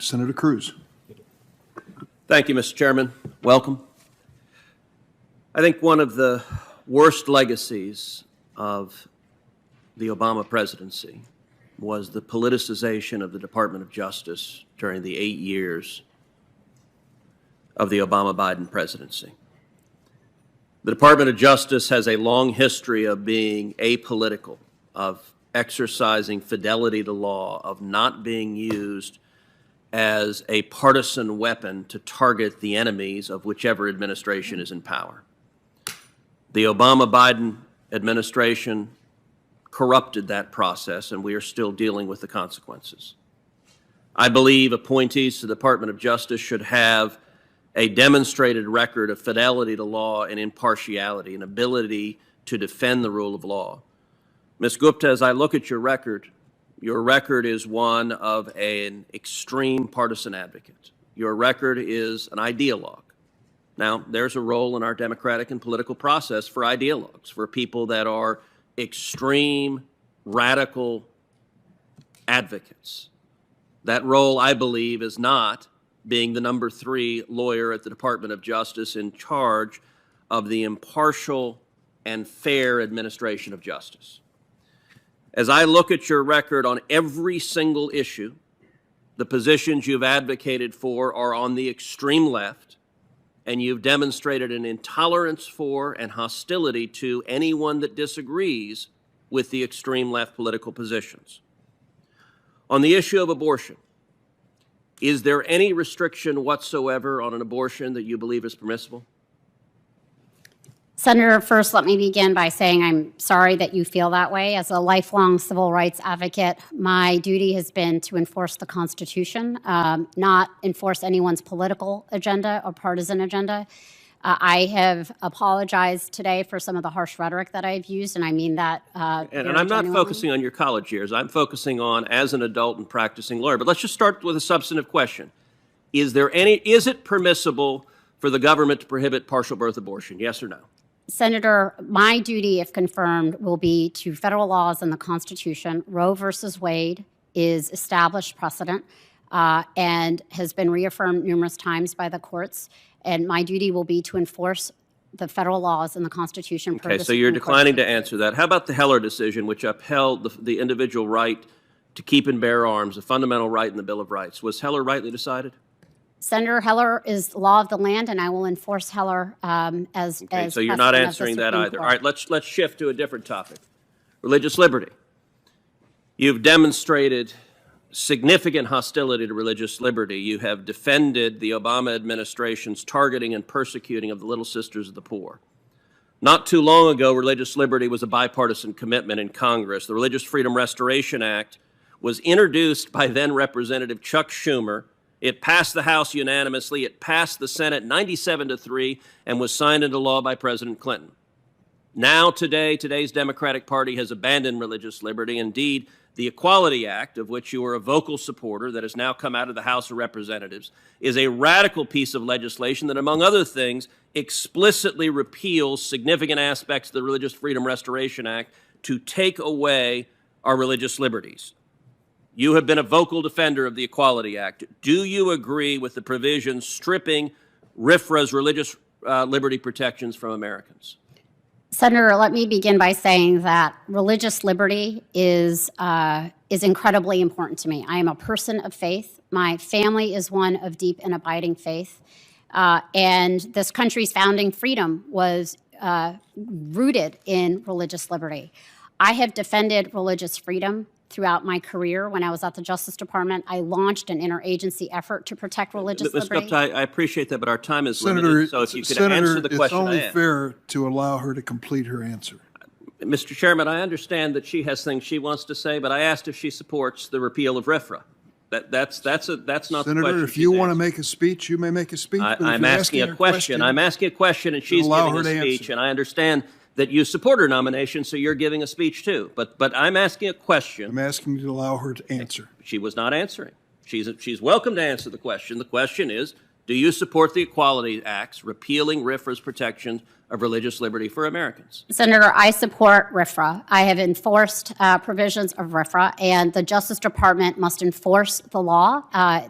Senator Cruz. Thank you, Mr. Chairman. Welcome. I think one of the worst legacies of the Obama presidency was the politicization of the Department of Justice during the 8 years of the Obama-Biden presidency. The Department of Justice has a long history of being apolitical, of exercising fidelity to law, of not being used as a partisan weapon to target the enemies of whichever administration is in power. The Obama-Biden administration corrupted that process, and we are still dealing with the consequences. I believe appointees to the Department of Justice should have a demonstrated record of fidelity to law and impartiality, an ability to defend the rule of law. Ms. Gupta, as I look at your record is one of an extreme partisan advocate. Your record is an ideologue. Now, there's a role in our democratic and political process for ideologues, for people that are extreme, radical advocates. That role, I believe, is not being the number 3 lawyer at the Department of Justice in charge of the impartial and fair administration of justice. As I look at your record on every single issue, the positions you've advocated for are on the extreme left, and you've demonstrated an intolerance for and hostility to anyone that disagrees with the extreme left political positions. On the issue of abortion, is there any restriction whatsoever on an abortion that you believe is permissible? Senator, first, let me begin by saying I'm sorry that you feel that way. As a lifelong civil rights advocate, my duty has been to enforce the Constitution, not enforce anyone's political agenda or partisan agenda. I have apologized today for some of the harsh rhetoric that I've used, and I mean that and I'm not focusing on your college years. I'm focusing on as an adult and practicing lawyer. But let's just start with a substantive question. Is it permissible for the government to prohibit partial birth abortion? Yes or no? Senator, my duty, if confirmed, will be to federal laws and the Constitution. Roe versus Wade is established precedent and has been reaffirmed numerous times by the courts. And my duty will be to enforce the federal laws and the Constitution. Okay, so you're declining to answer that. How about the Heller decision, which upheld the individual right to keep and bear arms, a fundamental right in the Bill of Rights? Was Heller rightly decided? Senator, Heller is law of the land, and I will enforce Heller as so you're not answering that either. All right, let's shift to a different topic. Religious liberty. You've demonstrated significant hostility to religious liberty. You have defended the Obama administration's targeting and persecuting of the Little Sisters of the Poor. Not too long ago, religious liberty was a bipartisan commitment in Congress. The Religious Freedom Restoration Act was introduced by then Representative Chuck Schumer. It passed the House unanimously. It passed the Senate 97-3 and was signed into law by President Clinton. Now, today's Democratic Party has abandoned religious liberty. Indeed, the Equality Act, of which you are a vocal supporter, that has now come out of the House of Representatives, is a radical piece of legislation that, among other things, explicitly repeals significant aspects of the Religious Freedom Restoration Act to take away our religious liberties. You have been a vocal defender of the Equality Act. Do you agree with the provisions stripping RFRA's religious liberty protections from Americans? Senator, let me begin by saying that religious liberty is incredibly important to me. I am a person of faith. My family is one of deep and abiding faith. And this country's founding freedom was rooted in religious liberty. I have defended religious freedom throughout my career. When I was at the Justice Department, I launched an interagency effort to protect religious liberty. Ms. Gupta, I appreciate that, but our time is limited, so if you could answer the question I asked. It's only fair to allow her to complete her answer. Mr. Chairman, I understand that she has things she wants to say, but I asked if she supports the repeal of RFRA. That's not the question. Senator, if you want to make a speech, you may make a speech. I'm asking a question. I'm asking a question, and she's giving a speech, and I understand that you support her nomination, so you're giving a speech too. But I'm asking a question. I'm asking you to allow her to answer. She was not answering. She's welcome to answer the question. The question is, Do you support the Equality Acts repealing RFRA's protections of religious liberty for Americans? Senator, I support RFRA. I have enforced provisions of RFRA, and the Justice Department must enforce the law.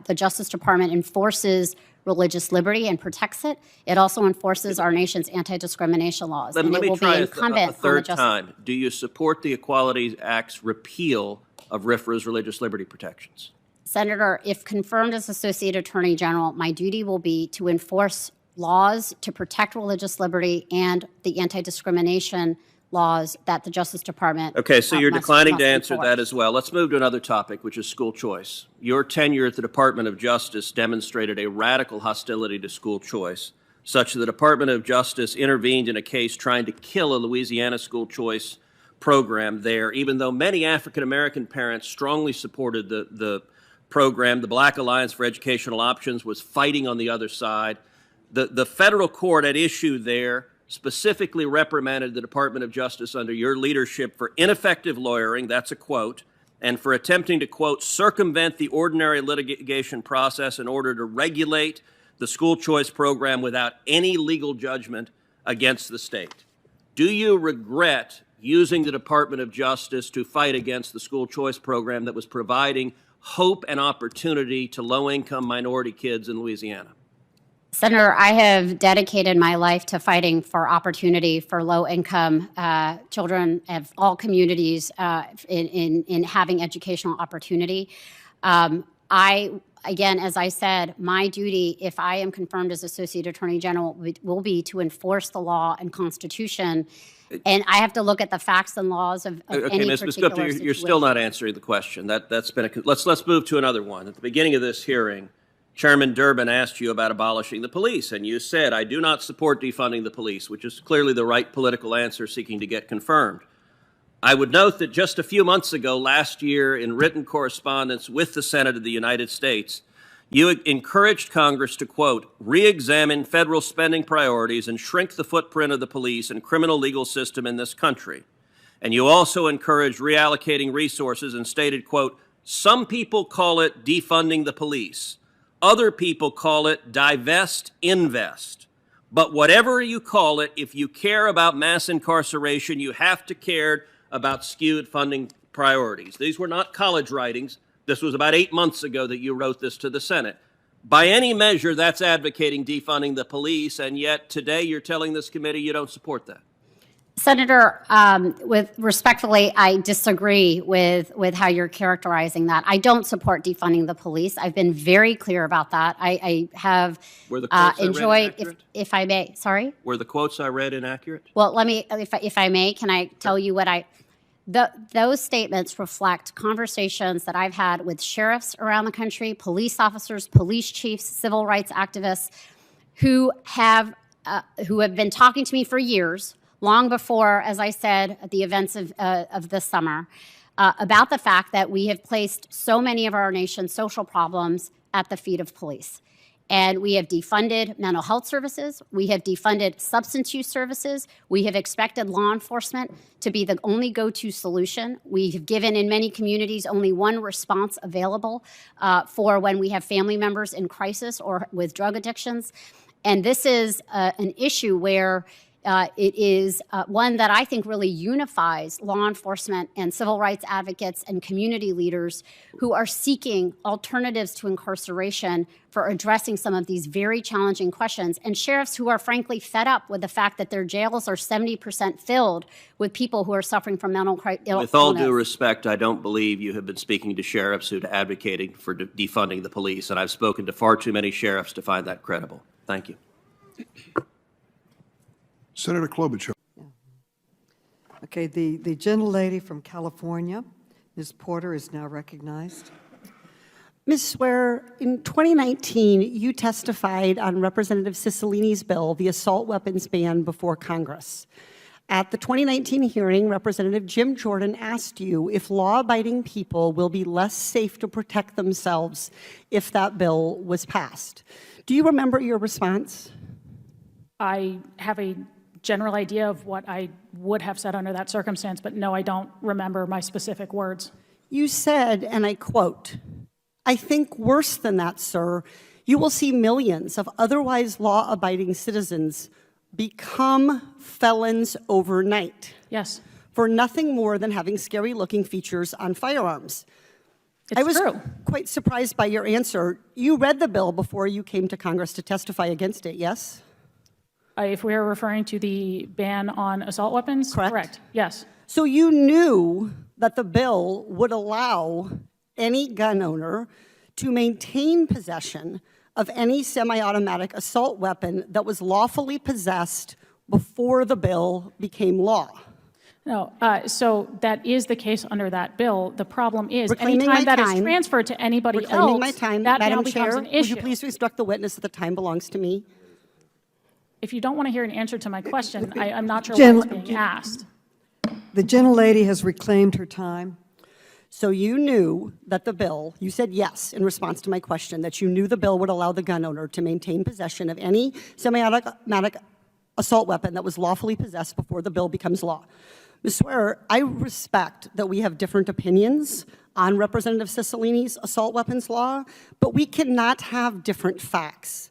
The Justice Department enforces religious liberty and protects it. It also enforces our nation's anti-discrimination laws. Let and me it will try be a incumbent on the third Justice. time. Do you support the Equality Act's repeal of RFRA's religious liberty protections? Senator, if confirmed as Associate Attorney General, my duty will be to enforce laws to protect religious liberty and the anti-discrimination laws that the Justice Department Okay, so you're declining to answer enforce. that as well. Let's move to another topic, which is school choice. Your tenure at the Department of Justice demonstrated a radical hostility to school choice, such that the Department of Justice intervened in a case trying to kill a Louisiana school choice program there, even though many African-American parents strongly supported the program. The Black Alliance for Educational Options was fighting on the other side. The federal court at issue there specifically reprimanded the Department of Justice under your leadership for ineffective lawyering, that's a quote, and for attempting to, quote, circumvent the ordinary litigation process in order to regulate the school choice program without any legal judgment against the state. Do you regret using the Department of Justice to fight against the school choice program that was providing hope and opportunity to low-income minority kids in Louisiana? Senator, I have dedicated my life to fighting for opportunity for low-income children of all communities in having educational opportunity. Again, as I said, my duty, if I am confirmed as Associate Attorney General, will be to enforce the law and Constitution. And I have to look at the facts and laws of any Ms. particular Gupta, you're situation. still not answering the question. That's been let's move to another one. At the beginning of this hearing, Chairman Durbin asked you about abolishing the police, and you said, I do not support defunding the police, which is clearly the right political answer seeking to get confirmed. I would note that just a few months ago, last year, in written correspondence with the Senate of the United States, you encouraged Congress to, quote, re-examine federal spending priorities and shrink the footprint of the police and criminal legal system in this country. And you also encouraged reallocating resources and stated, quote, some people call it defunding the police. Other people call it divest, invest. But whatever you call it, if you care about mass incarceration, you have to care about skewed funding priorities. These were not college writings. This was about 8 months ago that you wrote this to the Senate. By any measure, that's advocating defunding the police, and yet today you're telling this committee you don't support that. Senator, respectfully, I disagree with how you're characterizing that. I don't support defunding the police. I've been very clear about that. I have Were the quotes I read enjoyed, inaccurate? if I may, sorry? Were the quotes I read inaccurate? Well, let me, if I may, can I tell you what those statements reflect conversations that I've had with sheriffs around the country, police officers, police chiefs, civil rights activists, who have been talking to me for years, long before, as I said, the events of this summer, about the fact that we have placed so many of our nation's social problems at the feet of police. And we have defunded mental health services. We have defunded substance use services. We have expected law enforcement to be the only go-to solution. We have given, in many communities, only one response available for when we have family members in crisis or with drug addictions. And this is an issue where it is one that I think really unifies law enforcement and civil rights advocates and community leaders who are seeking alternatives to incarceration for addressing some of these very challenging questions, and sheriffs who are frankly fed up with the fact that their jails are 70% filled with people who are suffering from mental illness. With all due respect, I don't believe you have been speaking to sheriffs who are advocating for defunding the police, and I've spoken to far too many sheriffs to find that credible. Thank you. Senator Klobuchar. Okay, the gentlelady from California, Ms. Porter, is now recognized. Ms. Swear, in 2019, you testified on Representative Cicilline's bill, the assault weapons ban, before Congress. At the 2019 hearing, Representative Jim Jordan asked you if law-abiding people will be less safe to protect themselves if that bill was passed. Do you remember your response? I have a general idea of what I would have said under that circumstance, but no, I don't remember my specific words. You said, and I quote, "I think worse than that, sir, you will see millions of otherwise law-abiding citizens become felons overnight Yes, for nothing more than having scary-looking features on firearms. it's I was true. quite surprised by your answer. You read the bill before you came to Congress to testify against it, yes? If we are referring to the ban on assault weapons? Correct. Yes. So you knew that the bill would allow any gun owner to maintain possession of any semi-automatic assault weapon that was lawfully possessed before the bill became law. No, so that is the case under that bill. The problem is, Reclaiming anytime my that is time. transferred to anybody Reclaiming else, my time, that now Madam becomes Chair, an would issue. you please instruct the witness that the time belongs to me? If you don't want to hear an answer to my question, I'm not sure Gen- what's being asked. The gentlelady has reclaimed her time. So you knew that the bill, you said yes in response to my question, that you knew the bill would allow the gun owner to maintain possession of any semi-automatic assault weapon that was lawfully possessed before the bill becomes law. Ms. Swearer, I respect that we have different opinions on Representative Cicilline's assault weapons law, but we cannot have different facts.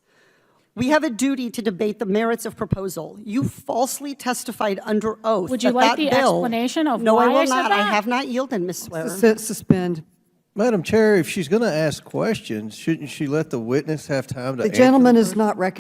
We have a duty to debate the merits of proposal. You falsely testified under oath Would you that like that the bill- explanation of No, why I will I said not. I that? have not yielded, Ms. Swearer. Suspend. Madam Chair, if she's going to ask questions, shouldn't she let the witness have time to The answer? gentleman is not recognized.